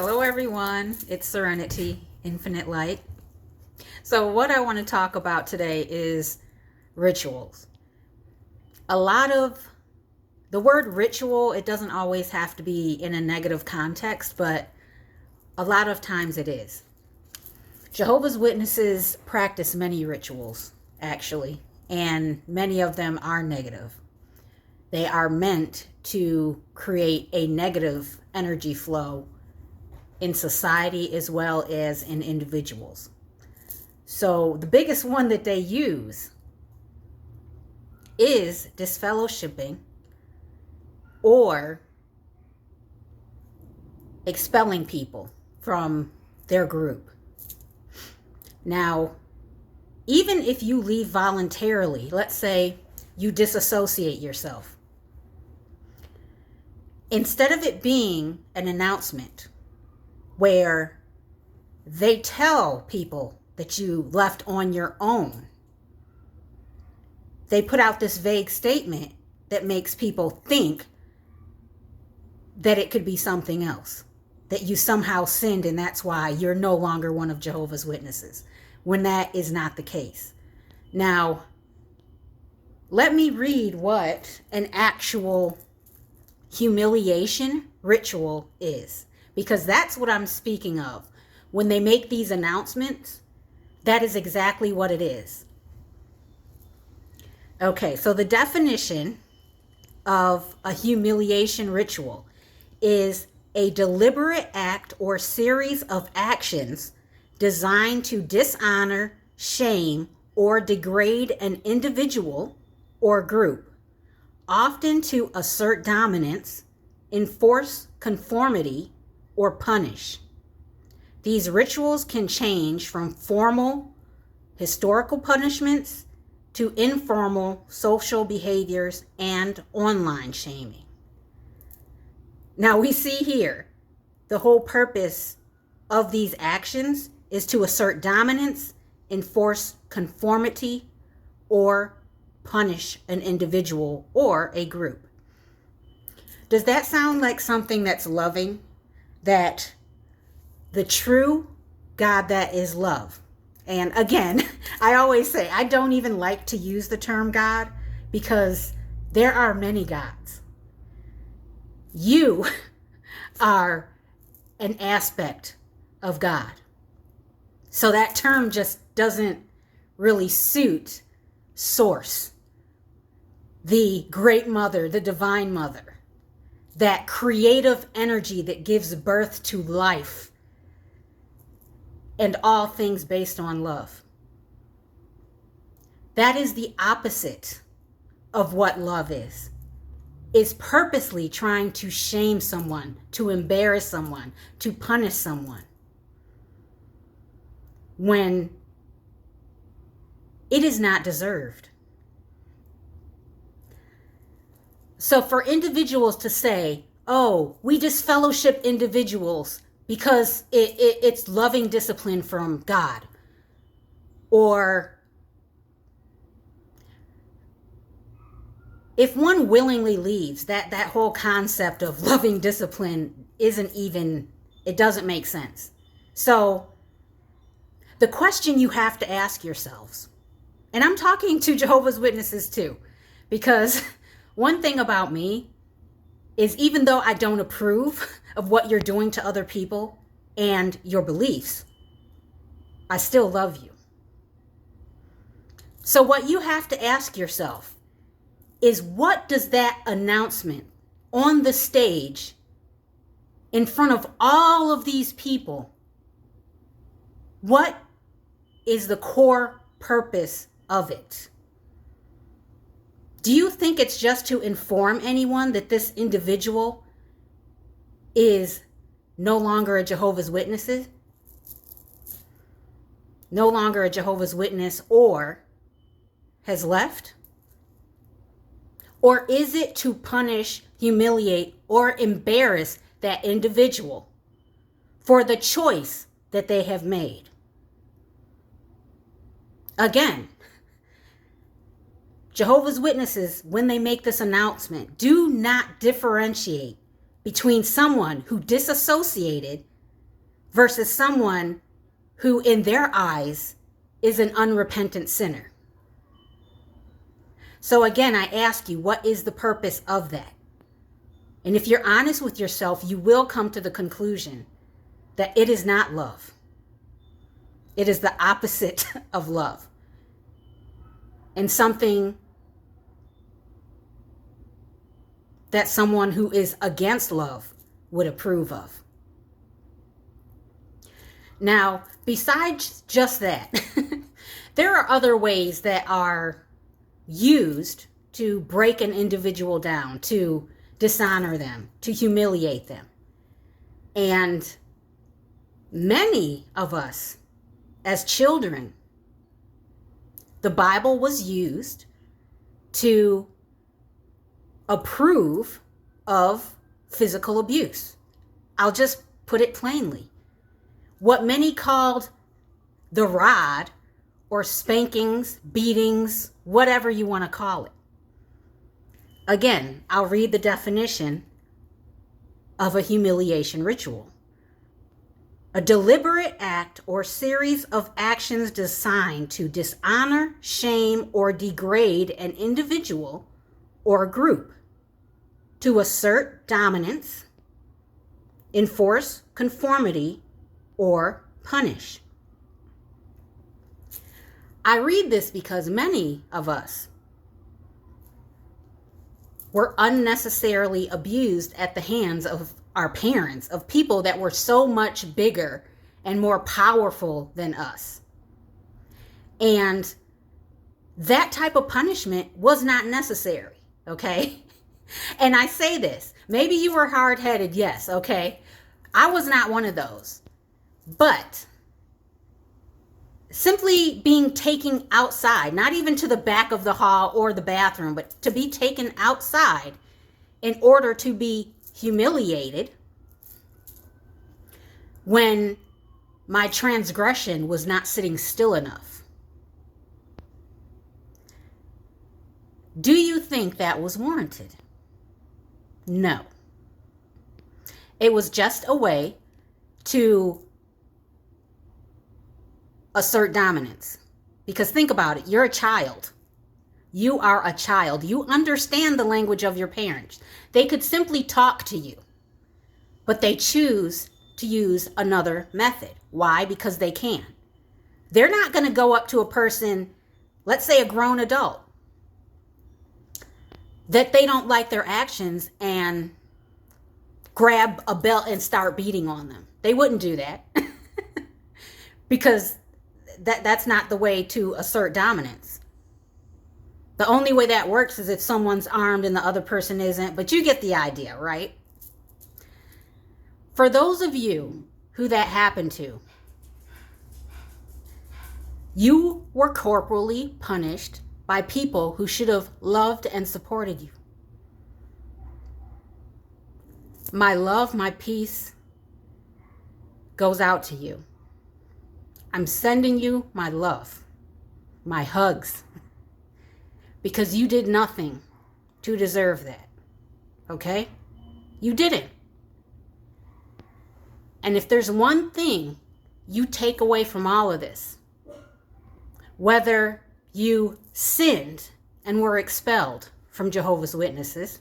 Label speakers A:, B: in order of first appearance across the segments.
A: Hello everyone, it's Serenity, Infinite Light. So what I want to talk about today is rituals. A lot of the word ritual, it doesn't always have to be in a negative context, but a lot of times it is. Jehovah's Witnesses practice many rituals, actually, and many of them are negative. They are meant to create a negative energy flow in society as well as in individuals. So the biggest one that they use is disfellowshipping or expelling people from their group. Now, even if you leave voluntarily, let's say you disassociate yourself, instead of it being an announcement where they tell people that you left on your own, they put out this vague statement that makes people think that it could be something else, that you somehow sinned and that's why you're no longer one of Jehovah's Witnesses, when that is not the case. Now, let me read what an actual humiliation ritual is, because that's what I'm speaking of. When they make these announcements, that is exactly what it is. Okay, so the definition of a humiliation ritual is a deliberate act or series of actions designed to dishonor, shame, or degrade an individual or group, often to assert dominance, enforce conformity, or punish. These rituals can change from formal historical punishments to informal social behaviors and online shaming. Now we see here the whole purpose of these actions is to assert dominance, enforce conformity, or punish an individual or a group. Does that sound like something that's loving? That the true God that is love. And again, I always say I don't even like to use the term God because there are many gods. You are an aspect of God. So that term just doesn't really suit Source, the great mother, the divine mother, that creative energy that gives birth to life and all things based on love. That is the opposite of what love is purposely trying to shame someone, to embarrass someone, to punish someone, when it is not deserved. So for individuals to say, oh, we disfellowship individuals because it's loving discipline from God, or if one willingly leaves, that whole concept of loving discipline it doesn't make sense. So the question you have to ask yourselves, and I'm talking to Jehovah's Witnesses too, because one thing about me is even though I don't approve of what you're doing to other people and your beliefs, I still love you. So what you have to ask yourself is, what does that announcement on the stage in front of all of these people, what is the core purpose of it? Do you think it's just to inform anyone that this individual is no longer a Jehovah's Witness? No longer a Jehovah's Witness, or has left? Or is it to punish, humiliate, or embarrass that individual for the choice that they have made? Again, Jehovah's Witnesses, when they make this announcement, do not differentiate between someone who disassociated versus someone who in their eyes is an unrepentant sinner. So again, I ask you, what is the purpose of that? And if you're honest with yourself, you will come to the conclusion that it is not love. It is the opposite of love. And something that someone who is against love would approve of. Now, besides just that, there are other ways that are used to break an individual down, to dishonor them, to humiliate them. And many of us, as children, the Bible was used to approve of physical abuse. I'll just put it plainly. What many called the rod, or spankings, beatings, whatever you want to call it. Again, I'll read the definition of a humiliation ritual. A deliberate act or series of actions designed to dishonor, shame, or degrade an individual or group, to assert dominance, enforce conformity, or punish. I read this because many of us were unnecessarily abused at the hands of our parents, of people that were so much bigger and more powerful than us. And that type of punishment was not necessary, okay? And I say this, maybe you were hard-headed, yes, okay? I was not one of those. But simply being taken outside, not even to the back of the hall or the bathroom, but to be taken outside in order to be humiliated when my transgression was not sitting still enough. Do you think that was warranted? No. It was just a way to assert dominance. Because think about it, you're a child. You are a child. You understand the language of your parents. They could simply talk to you, but they choose to use another method. Why? Because they can. They're not going to go up to a person, let's say a grown adult, that they don't like their actions and grab a belt and start beating on them. They wouldn't do that because that's not the way to assert dominance. The only way that works is if someone's armed and the other person isn't, but you get the idea, right? For those of you who that happened to, you were corporally punished by people who should have loved and supported you. My love, my peace goes out to you. I'm sending you my love, my hugs, because you did nothing to deserve that, okay? You didn't. And if there's one thing you take away from all of this, whether you sinned and were expelled from Jehovah's Witnesses,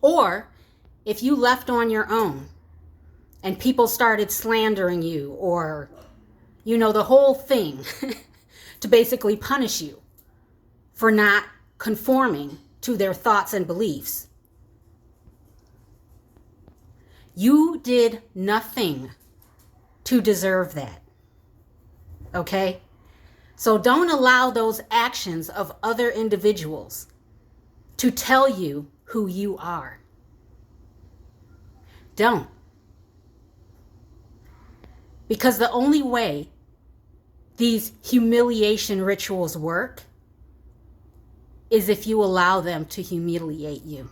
A: or if you left on your own and people started slandering you, or, you know, the whole thing to basically punish you for not conforming to their thoughts and beliefs, you did nothing to deserve that, okay? So don't allow those actions of other individuals to tell you who you are. Don't. Because the only way these humiliation rituals work is if you allow them to humiliate you.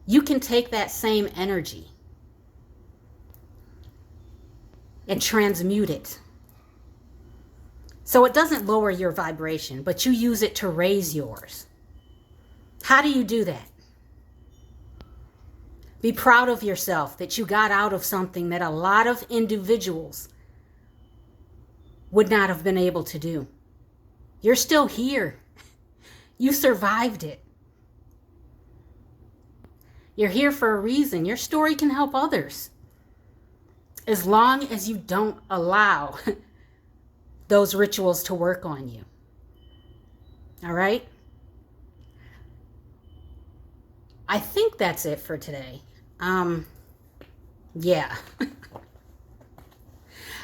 A: You can take that same energy and transmute it. So it doesn't lower your vibration, but you use it to raise yours. How do you do that? Be proud of yourself that you got out of something that a lot of individuals would not have been able to do. You're still here. You survived it. You're here for a reason. Your story can help others. As long as you don't allow those rituals to work on you. All right? I think that's it for today. Yeah.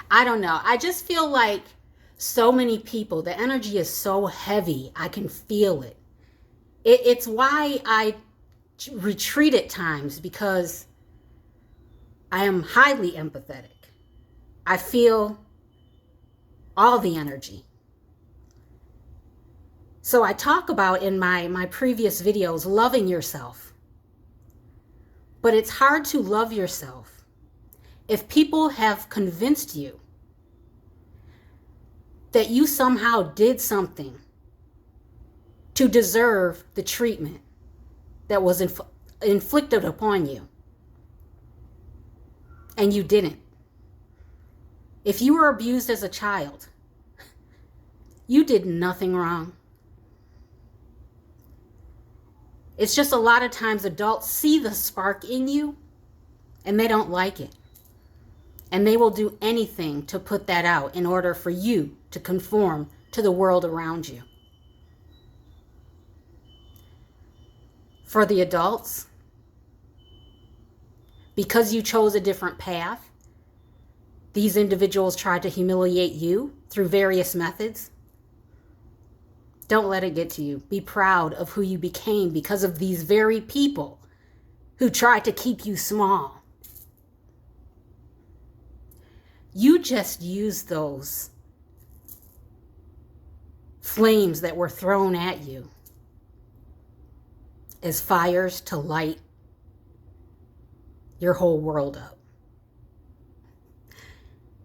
A: I don't know. I just feel like so many people, the energy is so heavy. I can feel it. It's why I retreat at times, because I am highly empathetic. I feel all the energy. So I talk about in my previous videos, loving yourself. But it's hard to love yourself if people have convinced you that you somehow did something to deserve the treatment that was inflicted upon you. And you didn't. If you were abused as a child, you did nothing wrong. It's just a lot of times adults see the spark in you and they don't like it. And they will do anything to put that out in order for you to conform to the world around you. For the adults, because you chose a different path, these individuals tried to humiliate you through various methods. Don't let it get to you. Be proud of who you became because of these very people who tried to keep you small. You just used those flames that were thrown at you as fires to light your whole world up.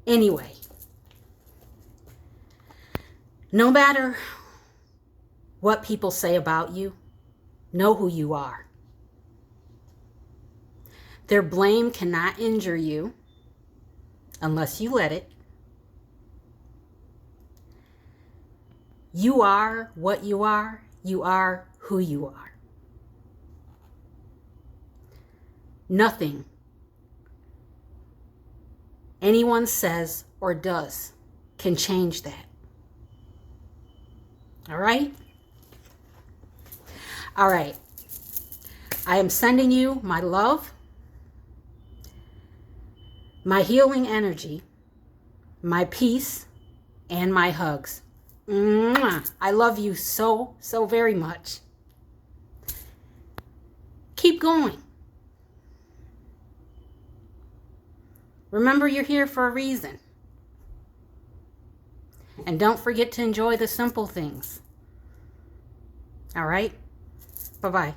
A: Anyway, no matter what people say about you, know who you are. Their blame cannot injure you unless you let it. You are what you are. You are who you are. Nothing anyone says or does can change that. All right? All right. I am sending you my love, my healing energy, my peace, and my hugs. Mwah. I love you so, so very much. Keep going. Remember, you're here for a reason. And don't forget to enjoy the simple things. All right? Bye-bye.